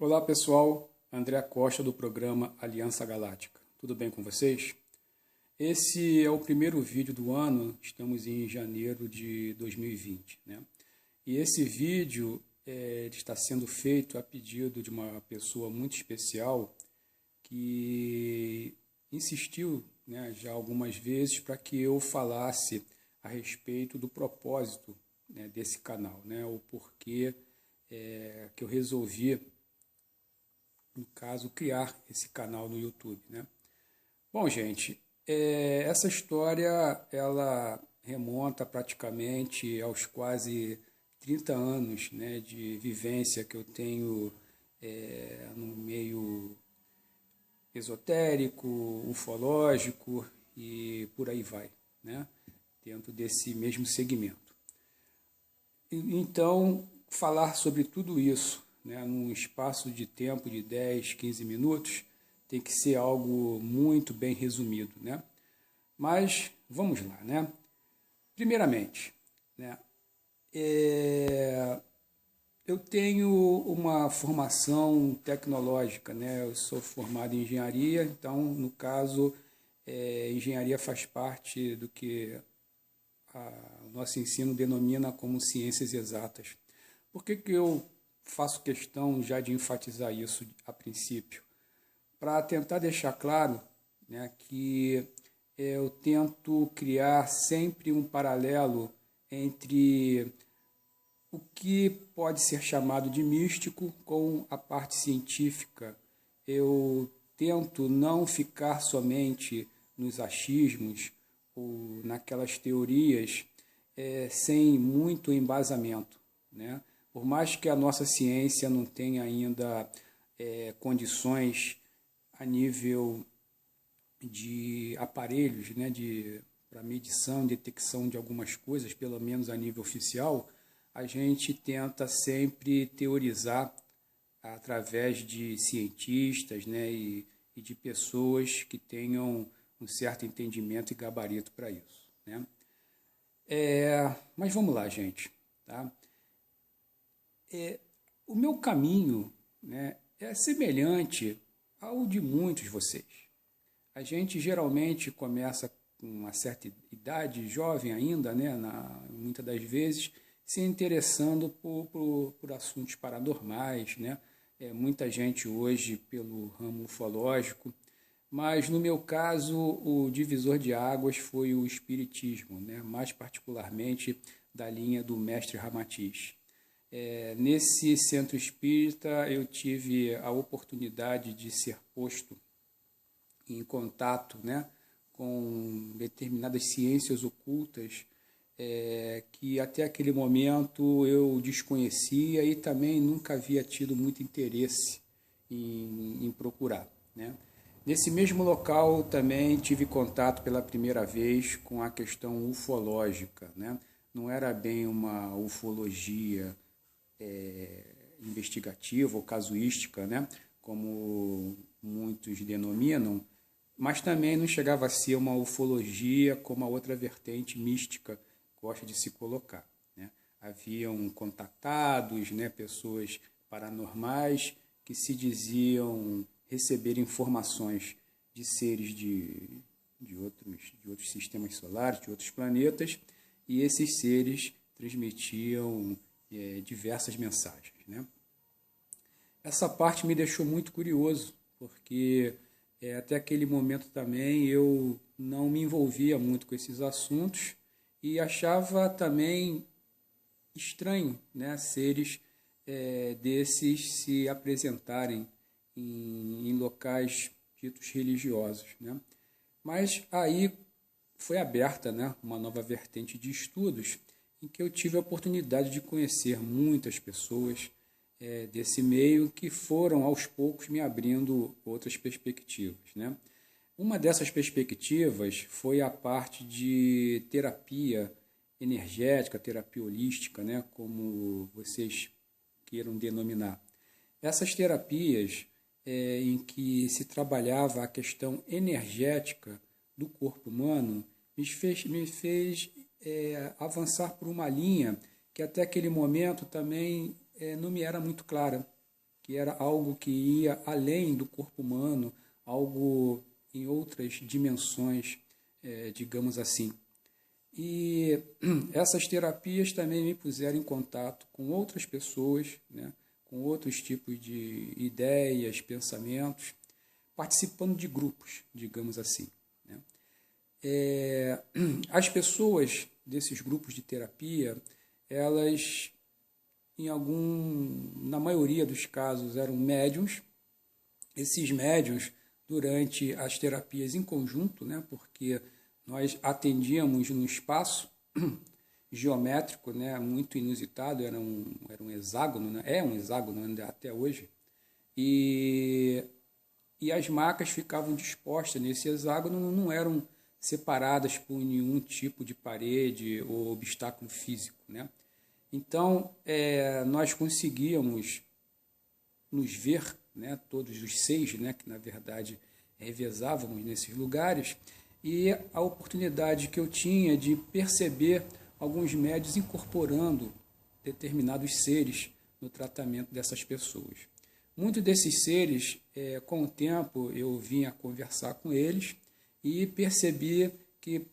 Olá pessoal, André Costa do programa Aliança Galáctica. Tudo bem com vocês? Esse é o primeiro vídeo do ano, estamos em janeiro de 2020, né? E esse vídeo está sendo feito a pedido de uma pessoa muito especial que insistiu, né, já algumas vezes para que eu falasse a respeito do propósito, né, desse canal, né, o porquê que eu resolvi, no caso, criar esse canal no YouTube, né? Bom, gente, essa história ela remonta praticamente aos quase 30 anos, né, de vivência que eu tenho no meio esotérico, ufológico e por aí vai, né, dentro desse mesmo segmento. Então, falar sobre tudo isso, né, num espaço de tempo de 10, 15 minutos, tem que ser algo muito bem resumido, né? Mas vamos lá, né? Primeiramente, né, eu tenho uma formação tecnológica, né? Eu sou formado em engenharia, então, no caso, engenharia faz parte do que o nosso ensino denomina como ciências exatas. Por que eu faço questão já de enfatizar isso a princípio? Para tentar deixar claro, né, que eu tento criar sempre um paralelo entre o que pode ser chamado de místico com a parte científica. Eu tento não ficar somente nos achismos ou naquelas teorias sem muito embasamento, né? Por mais que a nossa ciência não tenha ainda condições a nível de aparelhos, né, para medição, detecção de algumas coisas, pelo menos a nível oficial, a gente tenta sempre teorizar através de cientistas, né, e de pessoas que tenham um certo entendimento e gabarito para isso, né? Mas vamos lá, gente, tá? O meu caminho, né, é semelhante ao de muitos de vocês. A gente geralmente começa com uma certa idade, jovem ainda, né, muitas das vezes, se interessando por assuntos paranormais, né? Muita gente hoje pelo ramo ufológico, mas no meu caso o divisor de águas foi o espiritismo, né? Mais particularmente da linha do mestre Ramatiz. Nesse centro espírita eu tive a oportunidade de ser posto em contato, né, com determinadas ciências ocultas que até aquele momento eu desconhecia e também nunca havia tido muito interesse em procurar, né? Nesse mesmo local também tive contato pela primeira vez com a questão ufológica, né? Não era bem uma ufologia investigativa ou casuística, né, como muitos denominam, mas também não chegava a ser uma ufologia como a outra vertente mística gosta de se colocar, né? Haviam contatados, né, pessoas paranormais que se diziam receber informações de seres de outros sistemas solares, de outros planetas, e esses seres transmitiam diversas mensagens, né? Essa parte me deixou muito curioso, porque até aquele momento também eu não me envolvia muito com esses assuntos e achava também estranho, né, seres desses se apresentarem em locais ditos religiosos, né? Mas aí foi aberta, né, uma nova vertente de estudos em que eu tive a oportunidade de conhecer muitas pessoas desse meio que foram aos poucos me abrindo outras perspectivas, né? Uma dessas perspectivas foi a parte de terapia energética, terapia holística, né, como vocês queiram denominar. Essas terapias em que se trabalhava a questão energética do corpo humano me fez avançar por uma linha que até aquele momento também não me era muito clara, que era algo que ia além do corpo humano, algo em outras dimensões, digamos assim. E essas terapias também me puseram em contato com outras pessoas, né, com outros tipos de ideias, pensamentos, participando de grupos, digamos assim, né. As pessoas desses grupos de terapia, elas, na maioria dos casos, eram médiuns. Esses médiuns, durante as terapias em conjunto, né, porque nós atendíamos num espaço geométrico, né, muito inusitado, era um hexágono, né, é um hexágono ainda até hoje, e as macas ficavam dispostas nesse hexágono, não eram separadas por nenhum tipo de parede ou obstáculo físico, né? Então, nós conseguíamos nos ver, né, todos os 6, né, que na verdade revezávamos nesses lugares, e a oportunidade que eu tinha de perceber alguns médios incorporando determinados seres no tratamento dessas pessoas. Muitos desses seres, com o tempo, eu vim a conversar com eles e percebi que,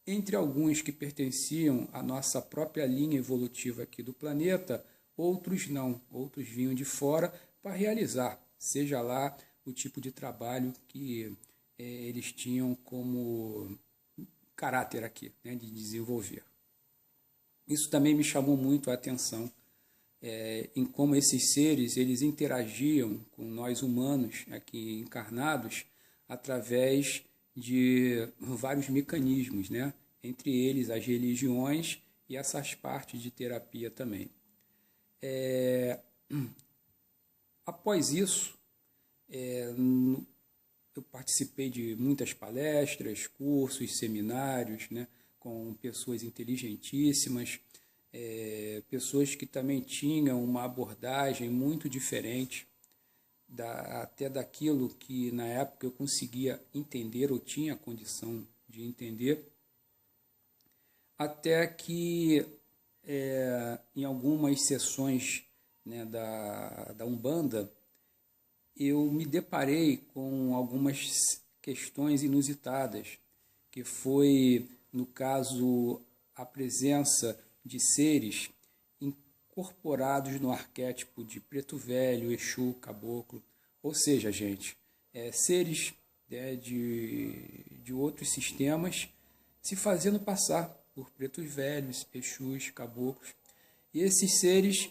entre alguns que pertenciam à nossa própria linha evolutiva aqui do planeta, outros não, outros vinham de fora para realizar, seja lá o tipo de trabalho que eles tinham como caráter aqui, né, de desenvolver. Isso também me chamou muito a atenção, em como esses seres eles interagiam com nós humanos aqui encarnados através de vários mecanismos, né? Entre eles as religiões e essas partes de terapia também. Após isso, eu participei de muitas palestras, cursos, seminários, né, com pessoas inteligentíssimas, pessoas que também tinham uma abordagem muito diferente até daquilo que na época eu conseguia entender ou tinha a condição de entender, até que em algumas sessões, né, da Umbanda, eu me deparei com algumas questões inusitadas, que foi, no caso, a presença de seres incorporados no arquétipo de preto velho, Exu, caboclo, ou seja, gente, seres de outros sistemas se fazendo passar por pretos velhos, Exus, caboclos. E esses seres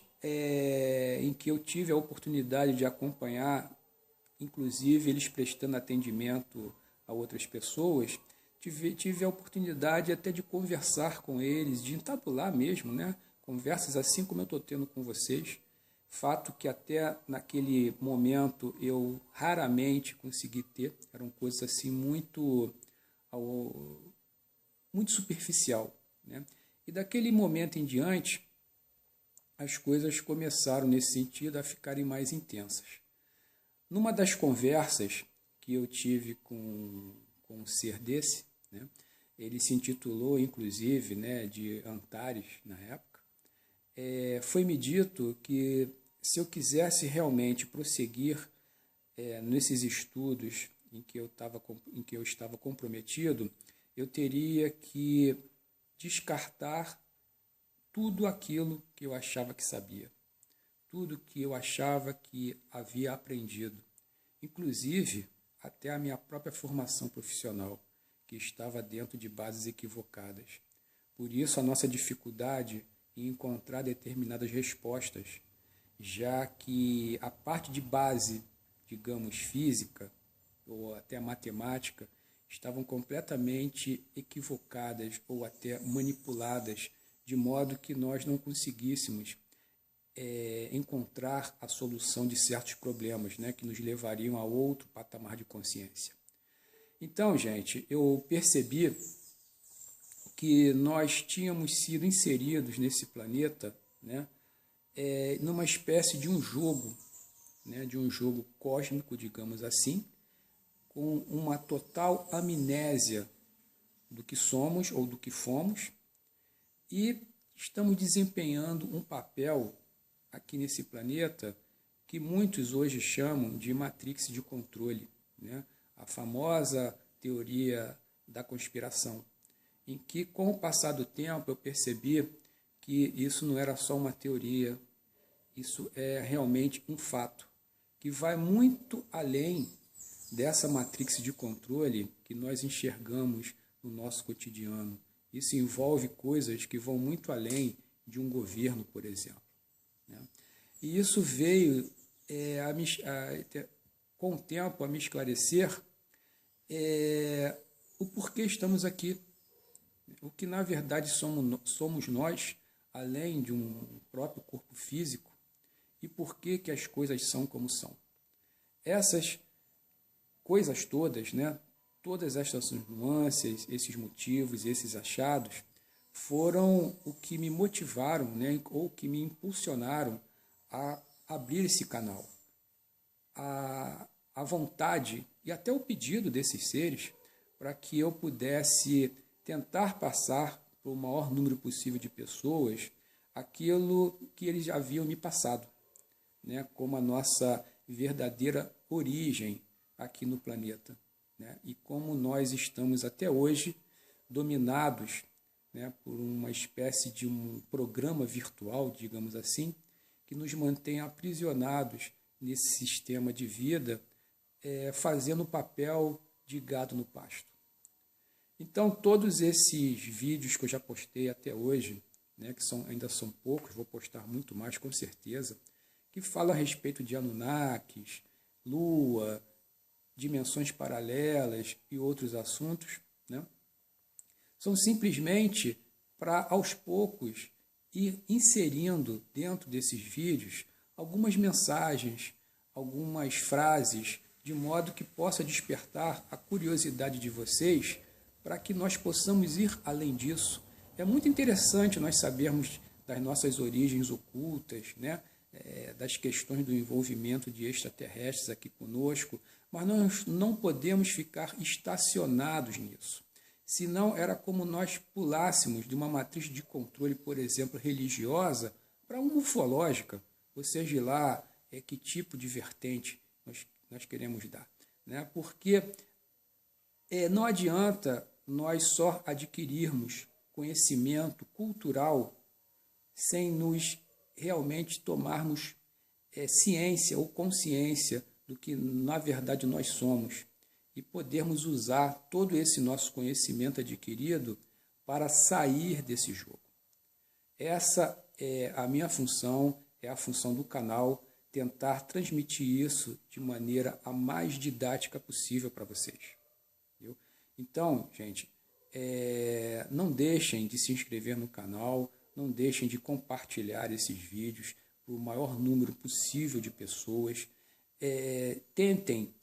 em que eu tive a oportunidade de acompanhar, inclusive eles prestando atendimento a outras pessoas, tive a oportunidade até de conversar com eles, de entabular mesmo, né? Conversas assim como eu estou tendo com vocês. Fato que até naquele momento eu raramente consegui ter, eram coisas assim muito superficial, né? E daquele momento em diante, as coisas começaram nesse sentido a ficarem mais intensas. Numa das conversas que eu tive com um ser desse, né, ele se intitulou, inclusive, né, de Antares, na época, foi-me dito que se eu quisesse realmente prosseguir nesses estudos em que eu estava comprometido, eu teria que descartar tudo aquilo que eu achava que sabia, tudo que eu achava que havia aprendido, inclusive até a minha própria formação profissional, que estava dentro de bases equivocadas. Por isso a nossa dificuldade em encontrar determinadas respostas, já que a parte de base, digamos, física, ou até matemática, estavam completamente equivocadas ou até manipuladas, de modo que nós não conseguíssemos encontrar a solução de certos problemas, né, que nos levariam a outro patamar de consciência. Então, gente, eu percebi que nós tínhamos sido inseridos nesse planeta, né, numa espécie de um jogo, né, de um jogo cósmico, digamos assim, com uma total amnésia do que somos ou do que fomos, e estamos desempenhando um papel aqui nesse planeta que muitos hoje chamam de matrix de controle, né? A famosa teoria da conspiração, em que, com o passar do tempo, eu percebi que isso não era só uma teoria, isso é realmente um fato, que vai muito além dessa matrix de controle que nós enxergamos no nosso cotidiano. Isso envolve coisas que vão muito além de um governo, por exemplo, né? E isso veio, com o tempo, a me esclarecer o porquê estamos aqui, o que na verdade somos nós, além de um próprio corpo físico, e por que as coisas são como são. Essas coisas todas, né, todas estas nuances, esses motivos, esses achados, foram o que me motivaram, né, ou que me impulsionaram a abrir esse canal. A vontade e até o pedido desses seres para que eu pudesse tentar passar para o maior número possível de pessoas aquilo que eles já haviam me passado, né, como a nossa verdadeira origem aqui no planeta, né, e como nós estamos até hoje dominados, né, por uma espécie de um programa virtual, digamos assim, que nos mantém aprisionados nesse sistema de vida, fazendo o papel de gado no pasto. Então, todos esses vídeos que eu já postei até hoje, né, que ainda são poucos, vou postar muito mais com certeza, que falam a respeito de Anunnakis, Lua, dimensões paralelas e outros assuntos, né, são simplesmente para, aos poucos, ir inserindo dentro desses vídeos algumas mensagens, algumas frases, de modo que possa despertar a curiosidade de vocês para que nós possamos ir além disso. É muito interessante nós sabermos das nossas origens ocultas, né? Das questões do envolvimento de extraterrestres aqui conosco, mas nós não podemos ficar estacionados nisso. Senão era como nós pulássemos de uma matriz de controle, por exemplo, religiosa, para uma ufológica, ou seja lá que tipo de vertente nós queremos dar, né? Porque não adianta nós só adquirirmos conhecimento cultural sem nos realmente tomarmos ciência ou consciência do que na verdade nós somos e podermos usar todo esse nosso conhecimento adquirido para sair desse jogo. Essa é a minha função, é a função do canal, tentar transmitir isso de maneira a mais didática possível para vocês. Viu? Então, gente, não deixem de se inscrever no canal, não deixem de compartilhar esses vídeos para o maior número possível de pessoas. Tentem,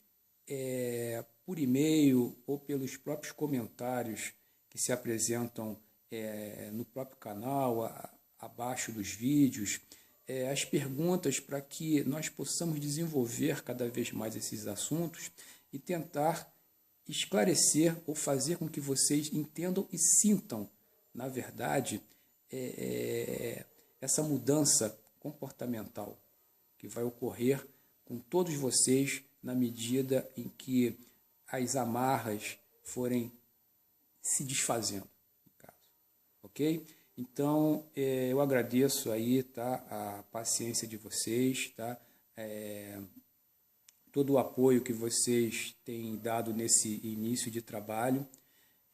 por e-mail ou pelos próprios comentários que se apresentam no próprio canal, abaixo dos vídeos, as perguntas para que nós possamos desenvolver cada vez mais esses assuntos e tentar esclarecer ou fazer com que vocês entendam e sintam, na verdade, essa mudança comportamental que vai ocorrer com todos vocês na medida em que as amarras forem se desfazendo, no caso. Ok? Então, eu agradeço aí, tá, a paciência de vocês, tá? Todo o apoio que vocês têm dado nesse início de trabalho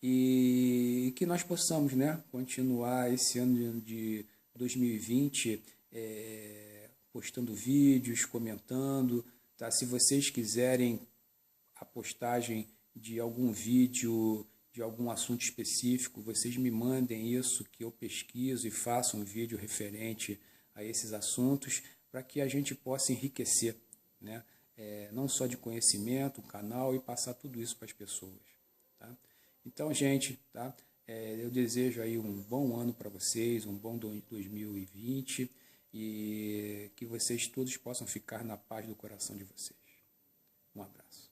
e que nós possamos, né, continuar esse ano de 2020 postando vídeos, comentando, tá? Se vocês quiserem a postagem de algum vídeo, de algum assunto específico, vocês me mandem isso, que eu pesquiso e faço um vídeo referente a esses assuntos, para que a gente possa enriquecer, né? Não só de conhecimento, o canal, e passar tudo isso para as pessoas. Tá? Então, gente, tá? Eu desejo aí um bom ano para vocês, um bom 2020, e que vocês todos possam ficar na paz do coração de vocês. Um abraço.